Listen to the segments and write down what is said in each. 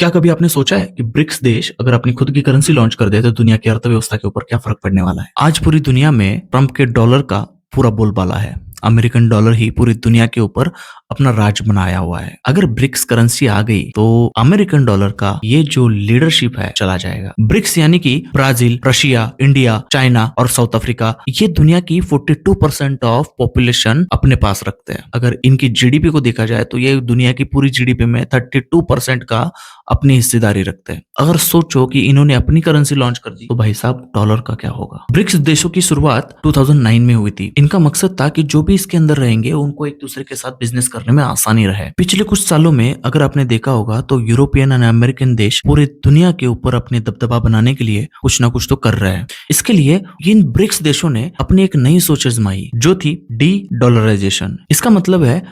क्या कभी आपने सोचा है कि ब्रिक्स देश अगर अपनी खुद की करेंसी लॉन्च कर दे तो दुनिया की अर्थव्यवस्था के ऊपर क्या फर्क पड़ने वाला है? आज पूरी दुनिया में ट्रंप के डॉलर का पूरा बोलबाला है। अमेरिकन डॉलर ही पूरी दुनिया के ऊपर अपना राज बनाया हुआ है। अगर ब्रिक्स करेंसी आ गई तो अमेरिकन डॉलर का ये जो लीडरशिप है चला जाएगा। ब्रिक्स यानी कि ब्राजील, रशिया, इंडिया, चाइना और साउथ अफ्रीका, ये दुनिया की 42% ऑफ पॉपुलेशन अपने पास रखते हैं। अगर इनकी जीडीपी को देखा जाए तो ये दुनिया की पूरी जीडीपी में 32% का अपनी हिस्सेदारी रखते हैं। अगर सोचो कि इन्होंने अपनी करेंसी लॉन्च कर दी तो भाई साहब डॉलर का क्या होगा? ब्रिक्स देशों की शुरुआत 2009 में हुई थी। इनका मकसद था कि जो भी इसके अंदर रहेंगे उनको एक दूसरे के साथ बिजनेस करने में आसानी रहे। पिछले कुछ सालों में अगर आपने देखा होगा तो यूरोपियन और अमेरिकन देश पूरी दुनिया के ऊपर अपने दबदबा बनाने के लिए कुछ ना कुछ तो कर रहे हैं। इसके लिए इन ब्रिक्स देशों ने अपनी एक नई सोच आजमाई जो थी डी डॉलराइजेशन। इसका मतलब है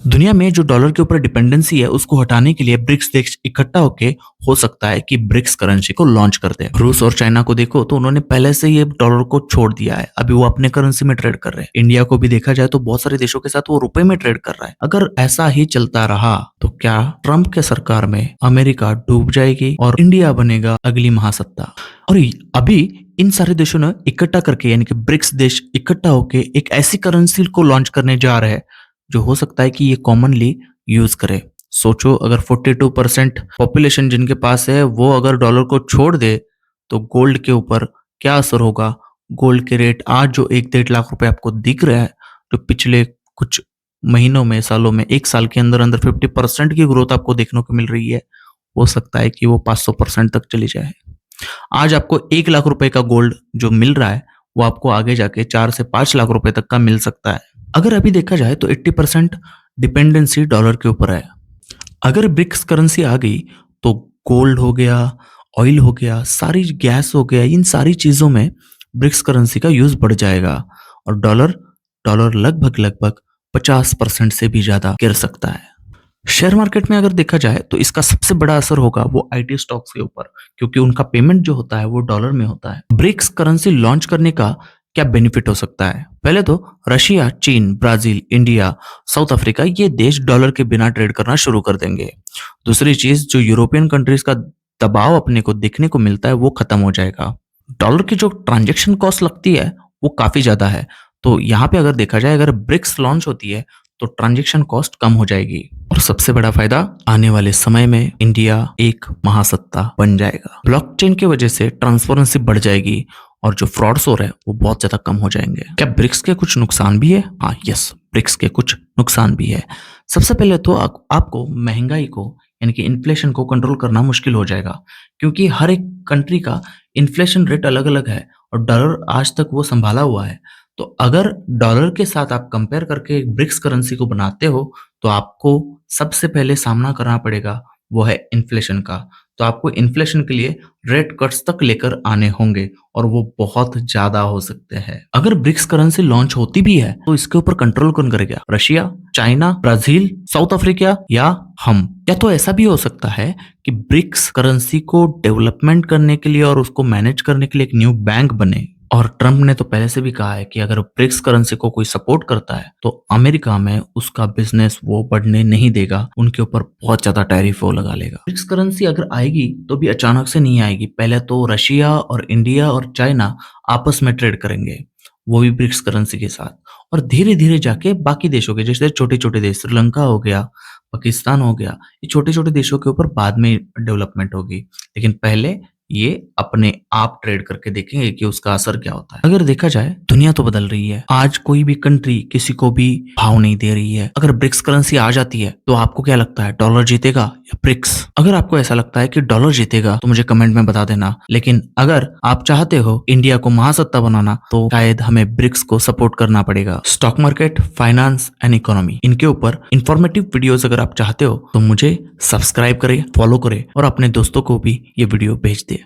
दुनिया में जो डॉलर के ऊपर डिपेंडेंसी है उसको हटाने के लिए ब्रिक्स देश इकट्ठा होके हो सकता है कि ब्रिक्स करेंसी को लॉन्च कर दे। रूस और चाइना को देखो तो उन्होंने पहले से ये डॉलर को छोड़ दिया है, अभी वो अपने करेंसी में ट्रेड कर रहे हैं। इंडिया को भी देखा जाए तो बहुत सारे देशों के साथ वो रुपए में ट्रेड कर रहा है। अगर ऐसा ही चलता रहा तो क्या ट्रंप के सरकार में अमेरिका डूब जाएगी और इंडिया बनेगा अगली महासत्ता? और अभी इन सारे देशों ने इकट्ठा करके यानी कि ब्रिक्स देश इकट्ठा होके एक ऐसी करेंसी को लॉन्च करने जा रहे हैं जो हो सकता है कि ये कॉमनली यूज करे। सोचो अगर 42% पॉपुलेशन जिनके पास है वो अगर डॉलर को छोड़ दे तो गोल्ड के ऊपर क्या असर होगा? गोल्ड के रेट आज जो 1-1.5 लाख रुपए आपको दिख रहा है, जो पिछले कुछ महीनों में, सालों में, एक साल के अंदर अंदर 50% की ग्रोथ आपको देखने को मिल रही है, हो सकता है कि वो 500% तक चली जाए। आज आपको 1 लाख रुपए का गोल्ड जो मिल रहा है वो आपको आगे जाके 4 से 5 लाख रुपए तक का मिल सकता है। अगर अभी देखा जाए तो 80% डिपेंडेंसी डॉलर के ऊपर है। अगर ब्रिक्स करेंसी आ गई तो गोल्ड हो गया, ऑयल हो गया, सारी गैस हो गया, इन सारी चीजों में ब्रिक्स करेंसी का यूज बढ़ जाएगा और डॉलर डॉलर लगभग लगभग 50% से भी ज्यादा गिर सकता है। शेयर मार्केट में अगर देखा जाए तो इसका सबसे बड़ा असर होगा वो आईटी स्टॉक्स के ऊपर, क्योंकि उनका पेमेंट जो होता है वो डॉलर में होता है। ब्रिक्स करेंसी लॉन्च करने का क्या बेनिफिट हो सकता है? पहले तो रशिया, चीन, ब्राजील, इंडिया, साउथ अफ्रीका, ये देश डॉलर के बिना ट्रेड करना शुरू कर देंगे। दूसरी चीज, जो यूरोपियन कंट्रीज का दबाव अपने को देखने को मिलता है वो खत्म हो जाएगा। डॉलर की जो ट्रांजैक्शन कॉस्ट लगती है वो काफी ज्यादा है, तो यहाँ पे अगर देखा जाए अगर ब्रिक्स लॉन्च होती है तो ट्रांजैक्शन कॉस्ट कम हो जाएगी। और सबसे बड़ा फायदा, आने वाले समय में इंडिया एक महासत्ता बन जाएगा। ब्लॉकचेन की वजह से ट्रांसपेरेंसी बढ़ जाएगी और जो फ्रॉड्स हो रहे हैं वो बहुत ज्यादा कम हो जाएंगे। क्या ब्रिक्स के कुछ नुकसान भी है? हाँ, यस, ब्रिक्स के कुछ नुकसान भी है। सबसे पहले तो आपको महंगाई को यानी कि इन्फ्लेशन को कंट्रोल करना मुश्किल हो जाएगा, क्योंकि हर एक कंट्री का इन्फ्लेशन रेट अलग अलग है और डॉलर आज तक वो संभाला हुआ है। तो अगर डॉलर के साथ आप कंपेयर करके ब्रिक्स करेंसी को बनाते हो तो आपको सबसे पहले सामना करना पड़ेगा वो है इन्फ्लेशन का। तो आपको इन्फ्लेशन के लिए रेट कट्स तक लेकर आने होंगे और वो बहुत ज्यादा हो सकते हैं। अगर ब्रिक्स करेंसी लॉन्च होती भी है तो इसके ऊपर कंट्रोल कौन करेगा? Russia, China, Brazil, south Africa या हम? या तो ऐसा भी हो सकता है कि ब्रिक्स करेंसी को डेवलपमेंट करने के लिए और उसको मैनेज करने के लिए एक न्यू बैंक बने। और ट्रंप ने तो पहले से भी कहा है कि अगर ब्रिक्स करेंसी को कोई सपोर्ट करता है तो अमेरिका में उसका बिजनेस वो बढ़ने नहीं देगा, उनके ऊपर बहुत ज्यादा टैरिफ वो लगा लेगा। ब्रिक्स करेंसी अगर आएगी तो भी अचानक से नहीं आएगी। पहले तो रशिया और इंडिया और चाइना आपस में ट्रेड करेंगे, वो भी ब्रिक्स करेंसी के साथ, और धीरे धीरे जाके बाकी देशों के, जैसे छोटे छोटे देश, श्रीलंका हो गया, पाकिस्तान हो गया, ये छोटे छोटे देशों के ऊपर बाद में डेवलपमेंट होगी। लेकिन पहले ये अपने आप ट्रेड करके देखेंगे कि उसका असर क्या होता है। अगर देखा जाए दुनिया तो बदल रही है, आज कोई भी कंट्री किसी को भी भाव नहीं दे रही है। अगर ब्रिक्स करेंसी आ जाती है तो आपको क्या लगता है, डॉलर जीतेगा या ब्रिक्स? अगर आपको ऐसा लगता है कि डॉलर जीतेगा तो मुझे कमेंट में बता देना, लेकिन अगर आप चाहते हो इंडिया को महासत्ता बनाना तो शायद हमें ब्रिक्स को सपोर्ट करना पड़ेगा। Stock market, finance and economy, इनके ऊपर इंफॉर्मेटिव वीडियोस अगर आप चाहते हो तो मुझे सब्सक्राइब करें, फॉलो करें और अपने दोस्तों को भी ये वीडियो भेज दें।